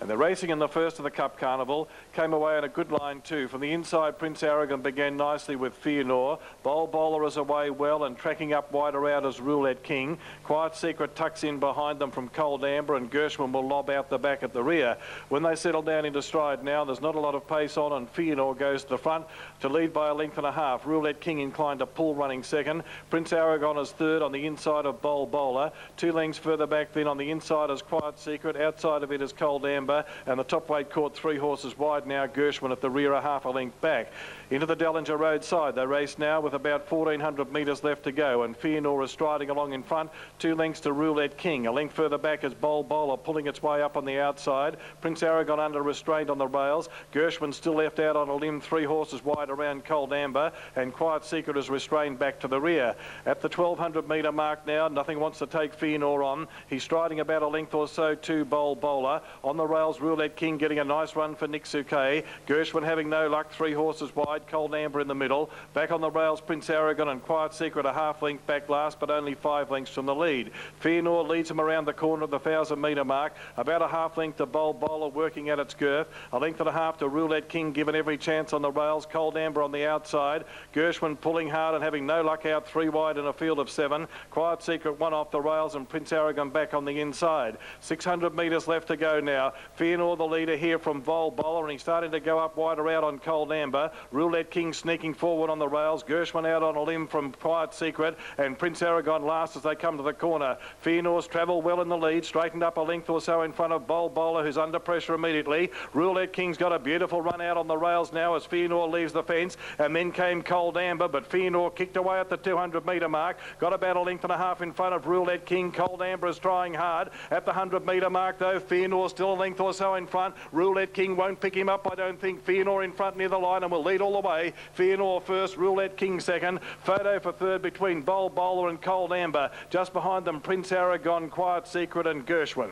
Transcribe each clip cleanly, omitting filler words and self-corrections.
And they're racing in the first of the Cup Carnival. Came away in a good line too. From the inside, Prince Aragon began nicely with Fear Nor. Bowl Bowler is away well and tracking up wider out as Roulette King. Quiet Secret tucks in behind them from Cold Amber, and Gershwin will lob out the back at the rear. When they settle down into stride now, there's not a lot of pace on, and Fear Nor goes to the front to lead by a length and a half. Roulette King inclined to pull, running second. Prince Aragon is third on the inside of Bowl Bowler. 2 lengths further back then on the inside is Quiet Secret. Outside of it is Cold Amber, and the top weight caught 3 horses wide now. Gershwin at the rear, a half a length back. Into the Dellinger Road side they race now with about 1,400 metres left to go, and Fear Nor is striding along in front. 2 lengths to Roulette King. A length further back is Bowl Bowler pulling its way up on the outside. Prince Aragon under restraint on the rails. Gershwin still left out on a limb, 3 horses wide around Cold Amber, and Quiet Secret is restrained back to the rear. At the 1,200 metre mark now, nothing wants to take Fear Nor on. He's striding about a length or so to Bowl Bowler. On the rails, Roulette King getting a nice run for Nick Souquet. Gershwin having no luck, 3 horses wide, Cold Amber in the middle. Back on the rails, Prince Aragon and Quiet Secret a half length back last, but only 5 lengths from the lead. Fear Nor leads him around the corner of the 1,000 metre mark. About a half length to Bowl Bowler working at its girth. A length and a half to Roulette King, given every chance on the rails. Cold Amber on the outside. Gershwin pulling hard and having no luck out, 3 wide in a field of 7. Quiet Secret 1 off the rails, and Prince Aragon back on the inside. 600 metres left to go now. Fear Nor the leader here from Bowl Bowler, and he's starting to go up wider out on Cold Amber. Roulette King sneaking forward on the rails. Gershwin out on a limb from Quiet Secret, and Prince Aragon last as they come to the corner. Fear Nor's travel well in the lead, straightened up a length or so in front of Bowl Bowler, who's under pressure immediately. Roulette King's got a beautiful run out on the rails now as Fear Nor leaves the fence, and then came Cold Amber, but Fear Nor kicked away at the 200 metre mark. Got about a length and a half in front of Roulette King. Cold Amber is trying hard at the 100 metre mark though. Fear Nor still a length or so in front. Roulette King won't pick him up, I don't think. Fear Nor in front near the line and will lead all the way. Fear Nor first, Roulette King second. Photo for third between Bowl Bowler and Cold Amber. Just behind them, Prince Aragon, Quiet Secret and Gershwin.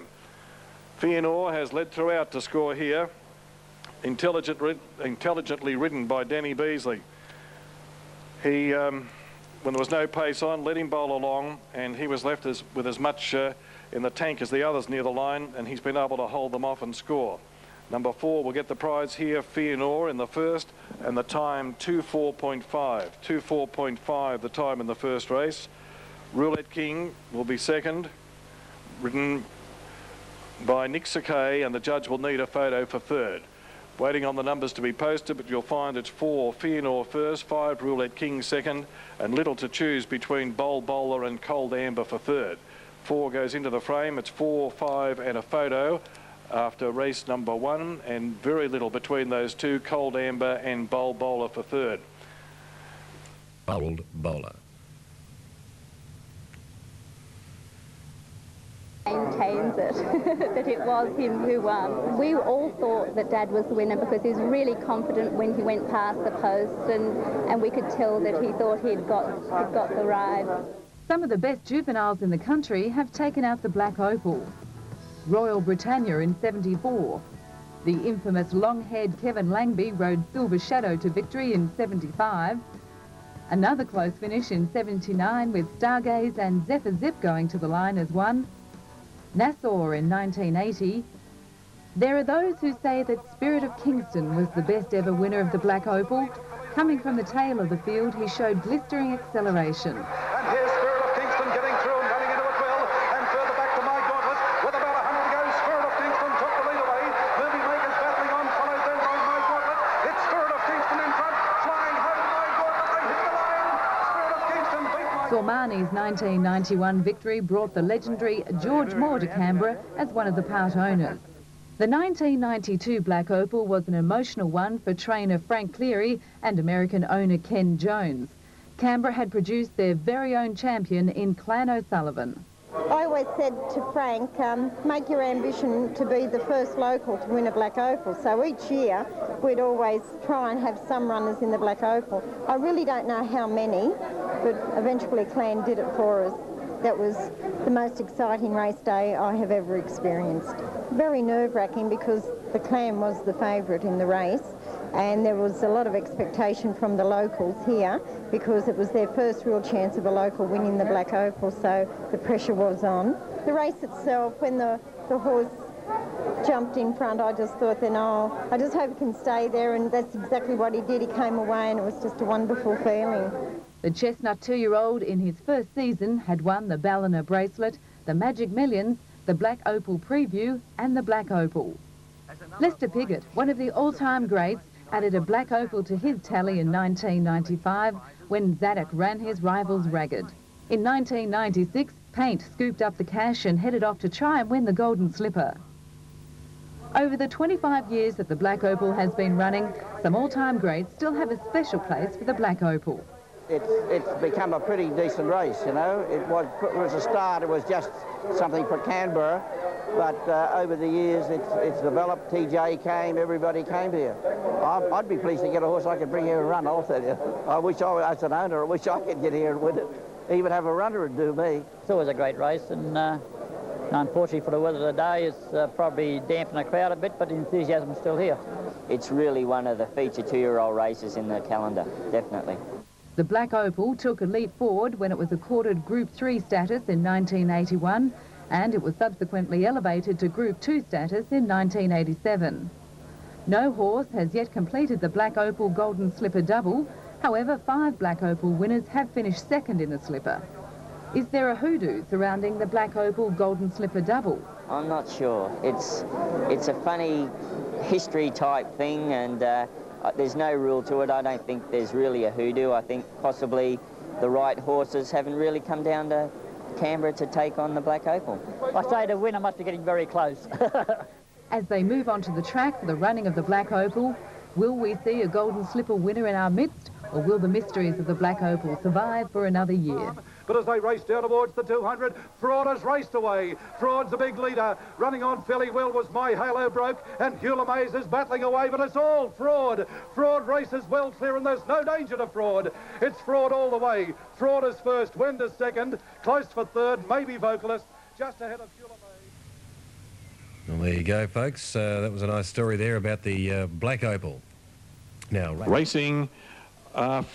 Fear Nor has led throughout to score here. Intelligently ridden by Danny Beasley. He, when there was no pace on, let him bowl along, and he was left with as much in the tank as the others near the line, and he's been able to hold them off and score. Number 4 will get the prize here, Fear Nor in the first, and the time 2:4.5. 2:4.5 the time in the first race. Roulette King will be second, ridden by Nick Souquet, and the judge will need a photo for third. Waiting on the numbers to be posted, but you'll find it's 4 Fear Nor first, 5 Roulette King second, and little to choose between Bowl Bowler and Cold Amber for third. 4 goes into the frame. It's 4, 5 and a photo after race number 1, and very little between those two, Cold Amber and Bowl Bowler for third. Bowl Bowler. Maintains it, that it was him who won. We all thought that Dad was the winner because he was really confident when he went past the post, and we could tell that he thought he'd got the ride. Some of the best juveniles in the country have taken out the Black Opal. Royal Britannia in 74. The infamous long-haired Kevin Langby rode Silver Shadow to victory in 75. Another close finish in 79 with Stargaze and Zephyr Zip going to the line as one. Nassau in 1980. There are those who say that Spirit of Kingston was the best ever winner of the Black Opal. Coming from the tail of the field, he showed blistering acceleration. And here's Spirit of Kingston getting through and running into it well, and further back to My Gauntlet with about 100 to go. Spirit of Kingston took the lead away. Movie Makers battling on, followed then by My Gauntlet. It's Spirit of Kingston in front, flying home. My Gauntlet, they hit the line. Spirit of Kingston beat My Gauntlet. Sormani's 1991 victory brought the legendary George Moore to Canberra as one of the part owners. The 1992 Black Opal was an emotional one for trainer Frank Cleary and American owner Ken Jones. Canberra had produced their very own champion in Clan O'Sullivan. I always said to Frank, make your ambition to be the first local to win a Black Opal. So each year we'd always try and have some runners in the Black Opal. I really don't know how many, but eventually Clan did it for us. That was the most exciting race day I have ever experienced. Very nerve-wracking because the Clan was the favourite in the race, and there was a lot of expectation from the locals here because it was their first real chance of a local winning the Black Opal, so the pressure was on. The race itself, when the horse jumped in front, I just thought then, oh, I just hope he can stay there, and that's exactly what he did. He came away and it was just a wonderful feeling. The chestnut 2-year-old in his first season had won the Ballina Bracelet, the Magic Millions, the Black Opal Preview and the Black Opal. Lester Piggott, one of the all-time greats, added a Black Opal to his tally in 1995 when Zadok ran his rivals ragged. In 1996, Paint scooped up the cash and headed off to try and win the Golden Slipper. Over the 25 years that the Black Opal has been running, some all-time greats still have a special place for the Black Opal. It's become a pretty decent race, you know. It was a start, it was just something for Canberra, but over the years it's developed. TJ came, everybody came here. I'd be pleased to get a horse I could bring here and run, I'll tell you. I wish as an owner, I wish I could get here and win it. Even have a runner would do me. It's always a great race, and unfortunately for the weather today, it's probably dampened the crowd a bit, but the enthusiasm's still here. It's really one of the feature 2-year-old races in the calendar, definitely. The Black Opal took a leap forward when it was accorded Group 3 status in 1981, and it was subsequently elevated to Group 2 status in 1987. No horse has yet completed the Black Opal Golden Slipper double. However, 5 Black Opal winners have finished second in the Slipper. Is there a hoodoo surrounding the Black Opal Golden Slipper double? I'm not sure. It's a funny history type thing, and there's no rule to it. I don't think there's really a hoodoo. I think possibly the right horses haven't really come down to Canberra to take on the Black Opal. I say the winner must be getting very close. As they move onto the track for the running of the Black Opal, will we see a Golden Slipper winner in our midst, or will the mysteries of the Black Opal survive for another year? But as they race down towards the 200, Fraud has raced away. Fraud's a big leader. Running on fairly well was My Halo Broke, and Hula Maze is battling away, but it's all Fraud. Fraud races well clear, and there's no danger to Fraud. It's Fraud all the way. Fraud is first, Wind is second, close for third, maybe Vocalist, just ahead of Hula Maze. Well, there you go, folks. That was a nice story there about the Black Opal. Now, racing.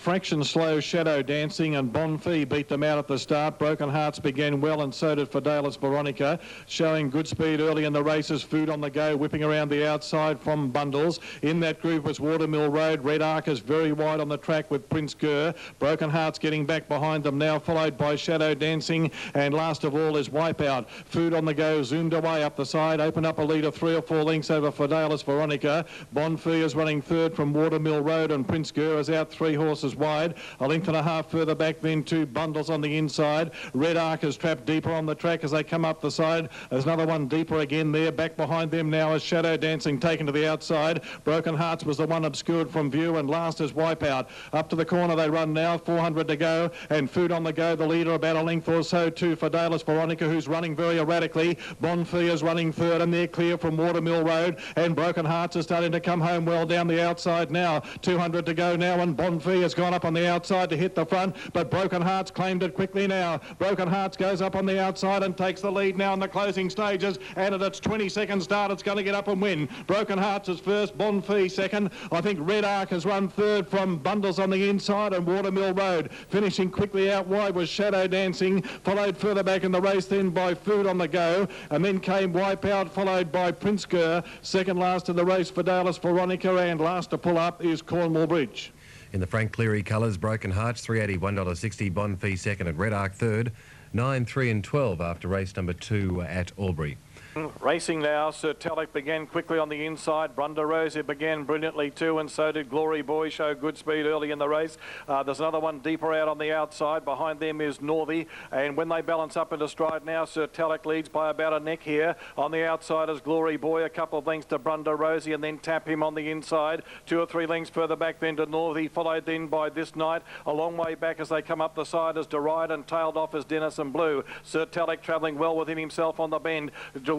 Fraction Slow, Shadow Dancing and Bonfee beat them out at the start. Broken Hearts began well, and so did Fidelis Veronica, showing good speed early in the races. Food on the Go whipping around the outside from Bundles. In that group was Watermill Road. Red Arc is very wide on the track with Prince Gurr. Broken Hearts getting back behind them now, followed by Shadow Dancing, and last of all is Wipeout. Food on the Go zoomed away up the side, opened up a lead of 3 or 4 lengths over Fidelis Veronica. Bonfee is running third from Watermill Road, and Prince Gurr is out 3 horses wide. A length and a half further back, then 2 Bundles on the inside. Red Arc is trapped deeper on the track as they come up the side. There's another one deeper again there. Back behind them now is Shadow Dancing taken to the outside. Broken Hearts was the one obscured from view, and last is Wipeout. Up to the corner they run now, 400 to go, and Food on the Go, the leader, about a length or so to Fidelis Veronica, who's running very erratically. Bonfee is running third, and they're clear from Watermill Road, and Broken Hearts is starting to come home well down the outside now. 200 to go now, and Bonfee has gone up on the outside to hit the front, but Broken Hearts claimed it quickly now. Broken Hearts goes up on the outside and takes the lead now in the closing stages, and at its 22nd start it's going to get up and win. Broken Hearts is first, Bonfee second. I think Red Arc has run third from Bundles on the inside, and Watermill Road finishing quickly out wide was Shadow Dancing, followed further back in the race then by Food on the Go, and then came Wipeout, followed by Prince Gurr. Second last in the race, Fidelis Veronica, and last to pull up is Cornwall Bridge. in the Frank Cleary colours, Broken Hearts, $3.80, $1.60, Bonfee second and Red Arc third, 9, 3 and 12 after race number 2 at Albury. Racing now, Sir Talek began quickly on the inside. Brunda Rosie began brilliantly too, and so did Glory Boy, show good speed early in the race. There's another one deeper out on the outside. Behind them is Northey, and when they balance up into stride now, Sir Talek leads by about a neck here. On the outside is Glory Boy, a couple of lengths to Brunda Rosie, and then Tap Him on the inside. 2 or 3 lengths further back then to Northey, followed then by This Night. A long way back as they come up the side is Deride, and tailed off is Denison Blue. Sir Talek travelling well within himself on the bend.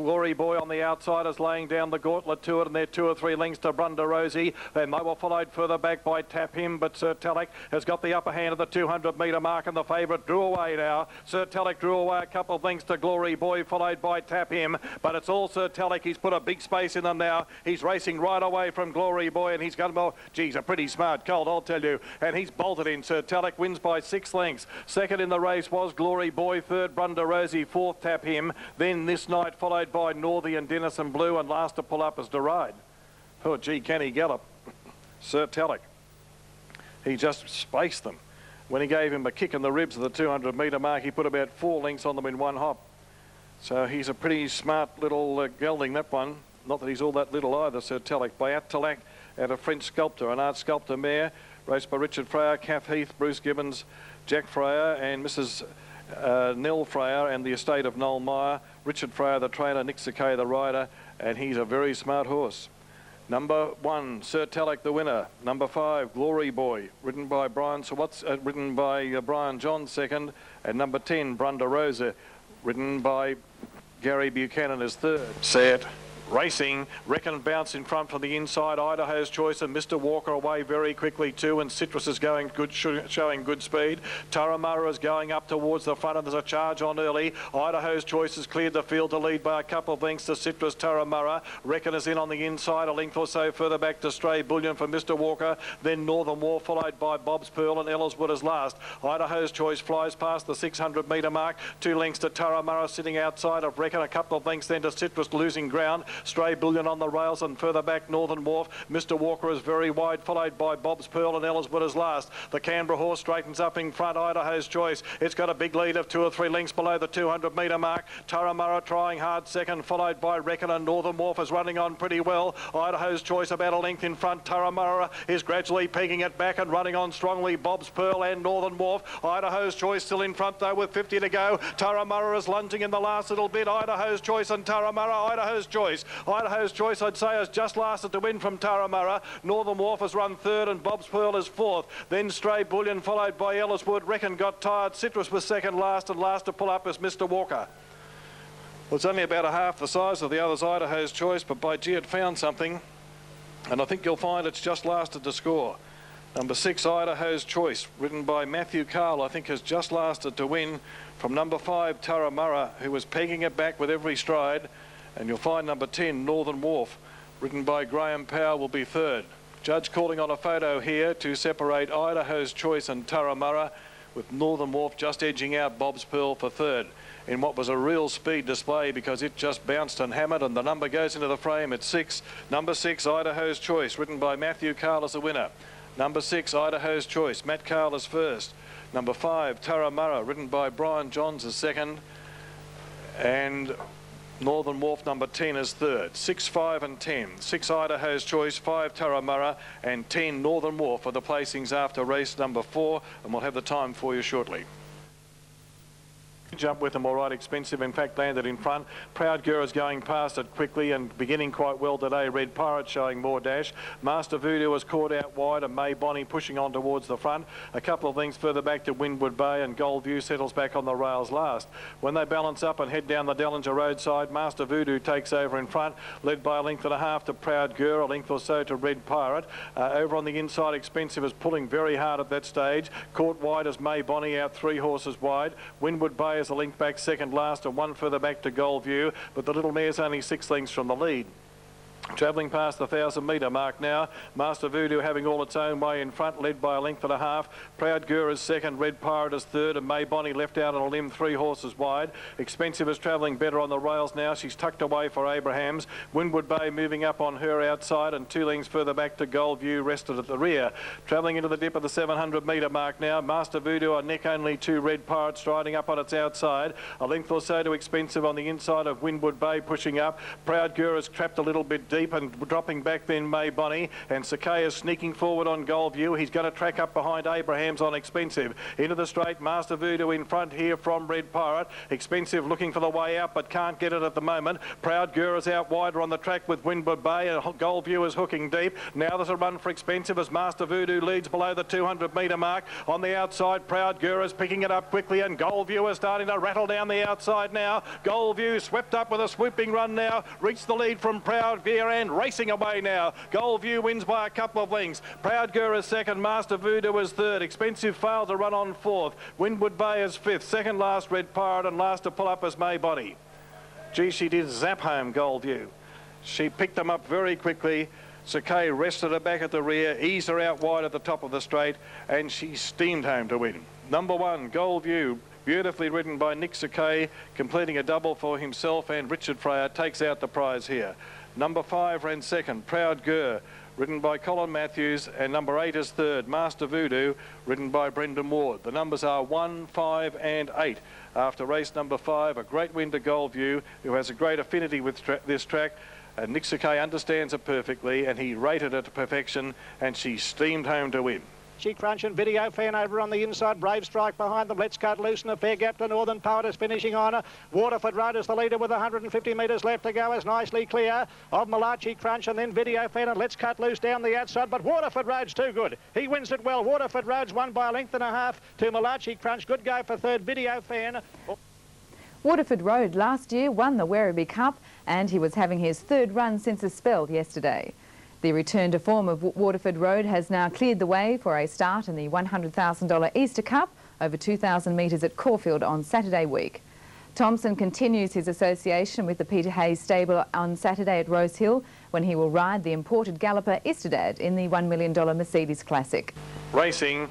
Glory Boy on the outside is laying down the gauntlet to it, and they're 2 or 3 lengths to Brunda Rosie, and they were followed further back by Tap Him, but Sir Talek has got the upper hand of the 200 metre mark, and the favourite drew away now. Sir Talek drew away a couple of lengths to Glory Boy, followed by Tap Him, but it's all Sir Talek. He's put a big space in them now. He's racing right away from Glory Boy, and he's got, well, geez, a pretty smart colt, I'll tell you, and he's bolted in. Sir Talek wins by 6 lengths. Second in the race was Glory Boy, third Brunda Rosie, fourth Tap Him, then This Night, followed by Northy and Denison Blue, and last to pull up is Deride. Oh, gee, can he gallop? Sir Telic. He just spaced them. When he gave him a kick in the ribs at the 200 metre mark, he put about 4 lengths on them in one hop. So he's a pretty smart little gelding, that one. Not that he's all that little either, Sir Telic. By Attalac out of French Sculptor, an art sculptor mare, raced by Richard Freyer, Kath Heath, Bruce Gibbons, Jack Freyer, and Mrs. Nell Freyer, and the estate of Noel Meyer. Richard Freyer, the trainer, Nick Sakay, the rider, and he's a very smart horse. Number 1, Sir Telic, the winner. Number 5, Glory Boy, ridden by Brian John, second, and number 10, Brunda Rosa, ridden by Gary Buchanan, is third. Set. Racing, Reckon bounce in front from the inside. Idaho's Choice and Mr. Walker away very quickly too, and Citrus is going good, showing good speed. Taramara is going up towards the front, and there's a charge on early. Idaho's Choice has cleared the field to lead by a couple of lengths to Citrus. Taramara. Reckon is in on the inside, a length or so further back to Stray Bullion for Mr. Walker. Then Northern War, followed by Bob's Pearl, and Ellerswood is last. Idaho's Choice flies past the 600 metre mark. 2 lengths to Taramara sitting outside of Reckon. A couple of lengths then to Citrus, losing ground. Stray Bullion on the rails, and further back Northern Wharf. Mr. Walker is very wide, followed by Bob's Pearl, and Ellerswood is last. The Canberra horse straightens up in front. Idaho's Choice. It's got a big lead of 2 or 3 lengths below the 200 metre mark. Taramara trying hard second, followed by Reckon, and Northern Wharf is running on pretty well. Idaho's Choice about a length in front. Taramara is gradually pegging it back and running on strongly. Bob's Pearl and Northern Wharf. Idaho's Choice still in front though with 50 to go. Taramara is lunging in the last little bit. Idaho's Choice and Taramara. Idaho's Choice. Idaho's Choice, I'd say, has just lasted to win from Taramara. Northern Wharf has run third, and Bob's Pearl is fourth. Then Stray Bullion, followed by Ellerswood. Reckon got tired. Citrus was second last, and last to pull up is Mr. Walker. Well, it's only about a half the size of the others, Idaho's Choice, but by gee, it found something. And I think you'll find it's just lasted to score. Number 6, Idaho's Choice, ridden by Matthew Carl, I think has just lasted to win from number 5, Taramara, who was pegging it back with every stride. And you'll find number 10, Northern Wharf, ridden by Graham Power, will be third. Judge calling on a photo here to separate Idaho's Choice and Taramara, with Northern Wharf just edging out Bob's Pearl for third in what was a real speed display, because it just bounced and hammered, and the number goes into the frame at 6. Number 6, Idaho's Choice, ridden by Matthew Carl, as the winner. Number 6, Idaho's Choice, Matt Carl is first. Number 5, Taramara, ridden by Brian Johns, is second. And Northern Wharf, number 10, is third. 6, 5 and 10. 6, Idaho's Choice, 5, Taramara, and 10, Northern Wharf are the placings after race number 4, and we'll have the time for you shortly. Jump with them all right, Expensive, in fact, landed in front. Proud Girl is going past it quickly and beginning quite well today. Red Pirate showing more dash. Master Voodoo was caught out wide, and May Bonnie pushing on towards the front. A couple of lengths further back to Windward Bay, and Gold View settles back on the rails last. When they balance up and head down the Dellinger roadside, Master Voodoo takes over in front, led by a length and a half to Proud Girl, a length or so to Red Pirate. Over on the inside, Expensive is pulling very hard at that stage. Caught wide as May Bonnie, out 3 horses wide. Windward Bay is a length back second last, and 1 further back to Gold View, but the little mare's only 6 lengths from the lead. Travelling past the 1,000 metre mark now. Master Voodoo having all its own way in front, led by a length and a half. Proud Gur is second, Red Pirate is third, and May Bonnie left out on a limb, 3 horses wide. Expensive is travelling better on the rails now. She's tucked away for Abrahams. Windward Bay moving up on her outside, and 2 lengths further back to Gold View, rested at the rear. Travelling into the dip of the 700 metre mark now. Master Voodoo, a neck only to Red Pirate, striding up on its outside. A length or so to Expensive on the inside of Windward Bay, pushing up. Proud Gur is trapped a little bit deep and dropping back then May Bonnie, and Sakay is sneaking forward on Gold View. He's going to track up behind Abrahams on Expensive. Into the straight, Master Voodoo in front here from Red Pirate. Expensive looking for the way out, but can't get it at the moment. Proud Gur is out wider on the track with Windward Bay, and Gold View is hooking deep. Now there's a run for Expensive as Master Voodoo leads below the 200 metre mark. On the outside, Proud Gur is picking it up quickly, and Gold View is starting to rattle down the outside now. Gold View swept up with a swooping run now, reached the lead from Proud Gur and racing away now. Gold View wins by a couple of lengths. Proud Gur is second, Master Voodoo is third. Expensive failed to run on fourth. Windward Bay is fifth. Second last Red Pirate, and last to pull up is May Bonnie. Gee, she did zap home Gold View. She picked them up very quickly. Sakay rested her back at the rear, eased her out wide at the top of the straight, and she steamed home to win. Number 1, Gold View, Beautifully ridden by Nick Sakay, completing a double for himself, and Richard Freyer takes out the prize here. Number 5 ran second, Proud Gur, ridden by Colin Matthews, and number 8 is third, Master Voodoo, ridden by Brendan Ward. The numbers are 1, 5 and 8. After race number 5, a great win to Goldview, who has a great affinity with this track. And Nick Sakay understands it perfectly, and he rated it to perfection, and she steamed home to win. She Crunch and Video Fan over on the inside. Brave Strike behind them. Let's Cut Loose and a fair gap to Northern Poet is finishing on. Waterford Road is the leader with 150 metres left to go. Is nicely clear of Malachi Crunch and then Video Fan and Let's Cut Loose down the outside. But Waterford Road's too good. He wins it well. Waterford Road's won by a length and a half to Malachi Crunch. Good go for third, Video Fan. Waterford Road last year won the Werribee Cup and he was having his third run since a spell yesterday. The return to form of Waterford Road has now cleared the way for a start in the $100,000 Easter Cup over 2,000 metres at Caulfield on Saturday week. Thompson continues his association with the Peter Hayes stable on Saturday at Rose Hill when he will ride the imported galloper Istedad in the $1 million Mercedes Classic. Racing.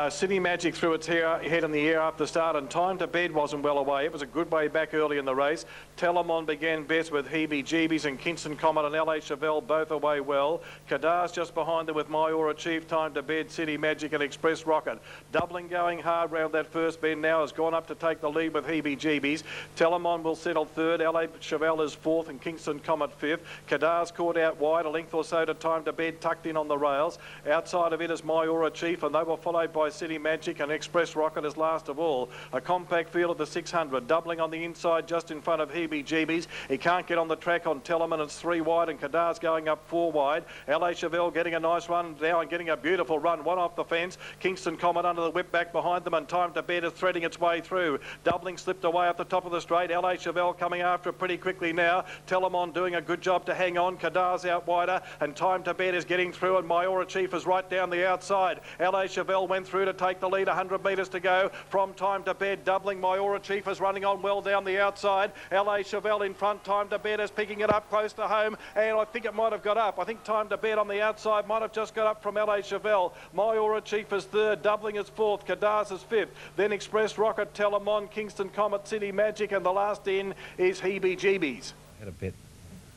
City Magic threw its head in the air after the start, and Time to Bed wasn't well away. It was a good way back early in the race. Telemon began best with Heebie Jeebies, and Kingston Comet and L.A. Chevelle both away well. Kadar's just behind them with My Aura Chief, Time to Bed, City Magic and Express Rocket. Doubling going hard round that first bend now has gone up to take the lead with Heebie Jeebies. Telemon will settle third, L.A. Chevelle is fourth and Kingston Comet fifth. Kadar's caught out wide, a length or so to Time to Bed, tucked in on the rails. Outside of it is My Aura Chief, and they will follow by City Magic and Express Rocket as last of all. A compact field of the 600, doubling on the inside just in front of Heebie Jeebies. He can't get on the track on Telemann. It's 3 wide and Kadar's going up 4 wide. L.A. Chevelle getting a nice run now and getting a beautiful run. One off the fence. Kingston Comet under the whip back behind them, and Time to Bed is threading its way through. Doubling slipped away up the top of the straight. L.A. Chevelle coming after it pretty quickly now. Telemon doing a good job to hang on. Kadar's out wider and Time to Bed is getting through, and My Aura Chief is right down the outside. L.A. Chevelle went through to take the lead, 100 metres to go from Time to Bed. Doubling, My Aura Chief is running on well down the outside. L.A. Chevelle in front, Time to Bed is picking it up close to home, and I think it might have got up. I think Time to Bed on the outside might have just got up from L.A. Chevelle. My Aura Chief is third, Doubling is fourth, Kadar's is fifth, then Express Rocket, Telemon, Kingston Comet, City Magic, and the last in is Heebie Jeebies. Had a bet.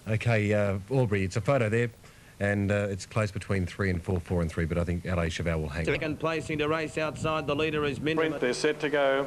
Okay, Albury, it's a photo there. And it's close between 3 and 4, 4 and 3, but I think L.A. Chevelle will hang on. Second placing to race outside the leader is Minimum. They're set to go.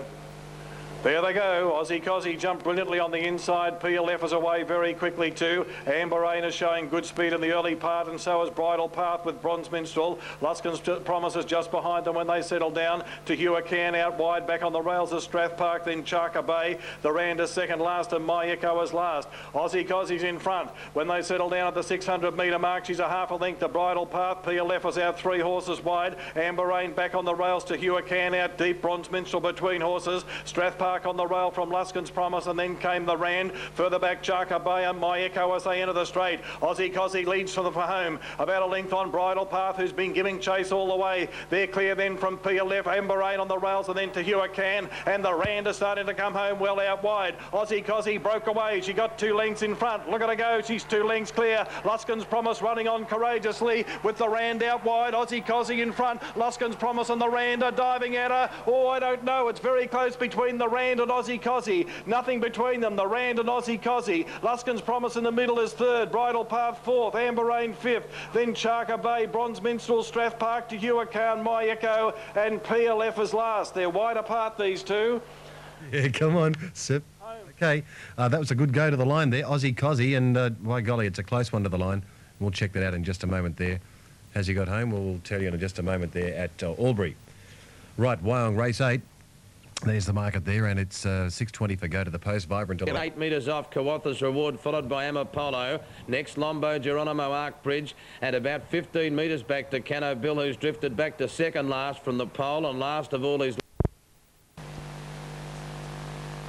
There they go. Aussie Cozzy jumped brilliantly on the inside. PLF is away very quickly too. Amber Rain is showing good speed in the early part, and so is Bridal Path with Bronze Minstrel. Luskin's Promise is just behind them when they settle down. To Can out wide, back on the rails is Strath Park, then Charka Bay. The Rand is second last, and My Echo is last. Aussie Cozzy's in front. When they settle down at the 600 metre mark, she's a half a length to Bridal Path. PLF is out 3 horses wide. Amber Rain back on the rails to Can out deep. Bronze Minstrel between horses. Strath Park on the rail from Luskin's Promise, and then came the Rand. Further back, Charka Bay and My Echo as they enter the straight. Aussie Cozzy leads for home. About a length on Bridal Path, who's been giving chase all the way. They're clear then from PLF. Amber Rain on the rails, and then to Can. And the Rand is starting to come home well out wide. Aussie Cozzy broke away. She got 2 lengths in front. Look at her go. She's 2 lengths clear. Luskin's Promise running on courageously with the Rand out wide. Aussie Cozzy in front. Luskin's Promise and the Rand are diving at her. Oh, I don't know. It's very close between the Rand and Aussie Cozzy. Nothing between them. The Rand and Aussie Cozzy. Luskin's Promise in the middle is third. Bridal Path fourth. Amber Rain fifth. Then Charka Bay, Bronze Minstrel, Strath Park to Can, My Echo, and PLF is last. They're wide apart, these two. Yeah, come on, Sip. Okay, that was a good go to the line there. Aussie Cozzy, and by golly, it's a close one to the line. We'll check that out in just a moment there. Has he got home? We'll tell you in just a moment there at Albury. Right, Wyong race 8. There's the market there, and it's 6.20 for go to the post. Vibrant. 8 metres off Kawatha's Reward, followed by Amapolo. Next, Lombo, Geronimo Arkbridge, and about 15 metres back to Cano Bill, who's drifted back to second last from the pole, and last of all is...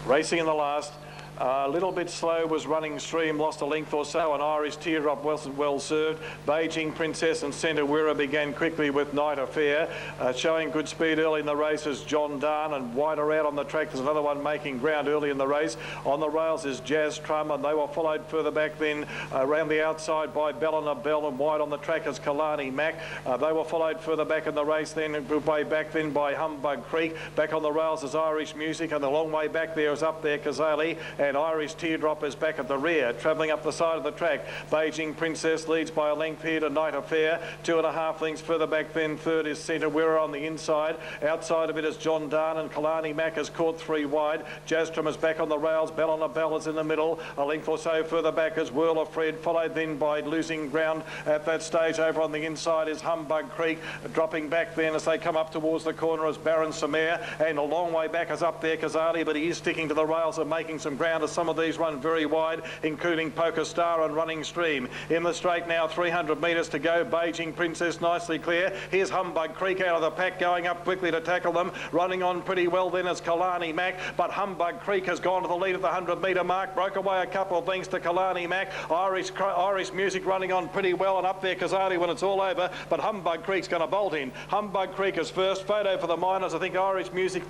Racing in the last. A little bit slow was Running Stream, lost a length or so, and Irish Teardrop wasn't well served. Beijing Princess and Centre Wirra began quickly with Night Affair, showing good speed early in the race is John Darn, and wider out on the track there's another one making ground early in the race. On the rails is Jazz Trum, and they were followed further back then around the outside by Bellina Bell, and wide on the track is Kalani Mac. They were followed further back in the race then, way back then by Humbug Creek. Back on the rails is Irish Music, and the long way back there is up there Kazali, and Irish Teardrop is back at the rear, travelling up the side of the track. Beijing Princess leads by a length here to Night Affair. 2.5 lengths further back then. Third is Centre Wirra on the inside. Outside of it is John Darn, and Kalani Mac has caught 3 wide. Jastrom is back on the rails. Bellina Bell is in the middle. A length or so further back is Whirl of Fred, followed then by losing ground at that stage. Over on the inside is Humbug Creek, dropping back then as they come up towards the corner is Baron Samare, and a long way back is up there Kazali, but he is sticking to the rails and making some ground as some of these run very wide, including Poker Star and Running Stream. In the straight now, 300 metres to go. Beijing Princess nicely clear. Here's Humbug Creek out of the pack, going up quickly to tackle them. Running on pretty well then is Kalani Mac, but Humbug Creek has gone to the lead at the 100-metre mark, broke away a couple of lengths to Kalani Mac. Irish Music running on pretty well, and up there Kazali when it's all over, but Humbug Creek's going to bolt in. Humbug Creek is first. Photo for the miners. I think Irish Music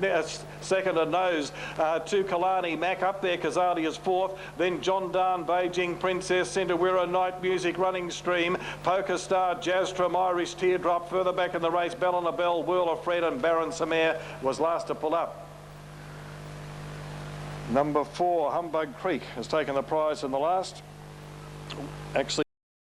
second and nose to Kalani Mac. Up there Kazali is fourth. Then John Darn, Beijing Princess, Centre Wirra, Night Music, Running Stream, Poker Star, Jastrom, Irish Teardrop. Further back in the race, Bellina Bell, Whirl of Fred and Baron Samare was last to pull up. Number 4, Humbug Creek, has taken the prize in the last. Actually